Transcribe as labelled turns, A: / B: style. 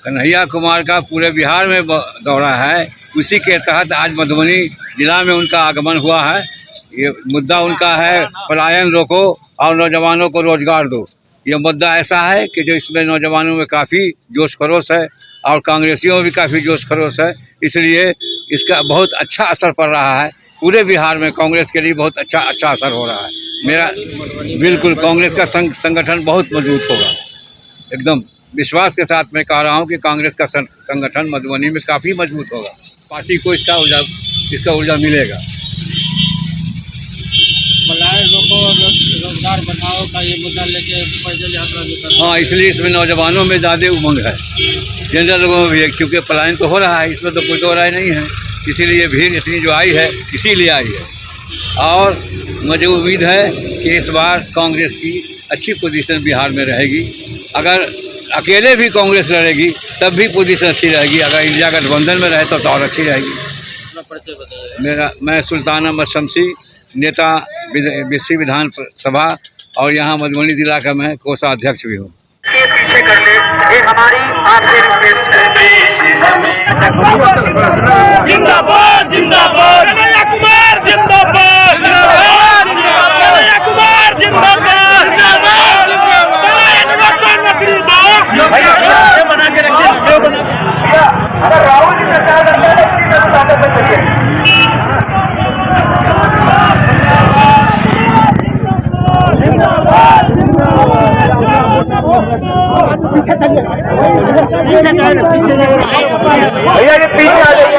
A: कन्हैया कुमार का पूरे बिहार में दौरा है। उसी के तहत आज मधुबनी जिला में उनका आगमन हुआ है। ये मुद्दा उनका है पलायन रोको और नौजवानों को रोजगार दो। ये मुद्दा ऐसा है कि जो इसमें नौजवानों में काफ़ी जोश खरोश है और कांग्रेसियों में भी काफ़ी जोश खरोश है। इसलिए इसका बहुत अच्छा असर पड़ रहा है। पूरे बिहार में कांग्रेस के लिए बहुत अच्छा असर हो रहा है। मेरा बिल्कुल कांग्रेस का संगठन बहुत मजबूत होगा। एकदम विश्वास के साथ मैं कह रहा हूं कि कांग्रेस का संगठन मधुबनी में काफ़ी मजबूत होगा। पार्टी को इसका ऊर्जा मिलेगा।
B: रोजगार बढ़ाओ का ये मुद्दा लेके पैदल यात्रा।
A: हाँ, इसलिए इसमें नौजवानों में ज़्यादा उमंग है। जनरल लोगों में भी है, क्योंकि पलायन तो हो रहा है, इसमें तो कोई दो राय नहीं है। इसीलिए भीड़ इतनी जो आई है इसीलिए आई है। और मुझे उम्मीद है कि इस बार कांग्रेस की अच्छी पोजीशन बिहार में रहेगी। अगर अकेले भी कांग्रेस लड़ेगी तब भी पोजीशन अच्छी रहेगी। अगर इंडिया गठबंधन में रहे तो और अच्छी रहेगी। मैं सुल्तान अहमद शमसी, नेता बिस्सी विधान सभा और यहाँ मधुबनी जिला का मैं कोषाध्यक्ष भी हूँ।
C: जिंदाबाद जिंदाबाद कन्हैया कुमार जिंदाबाद कन्हैया कुमार जिंदाबाद बना के रखिए। अगर राहुल जी प्रसाद भैया ये पीछे आ जाइए।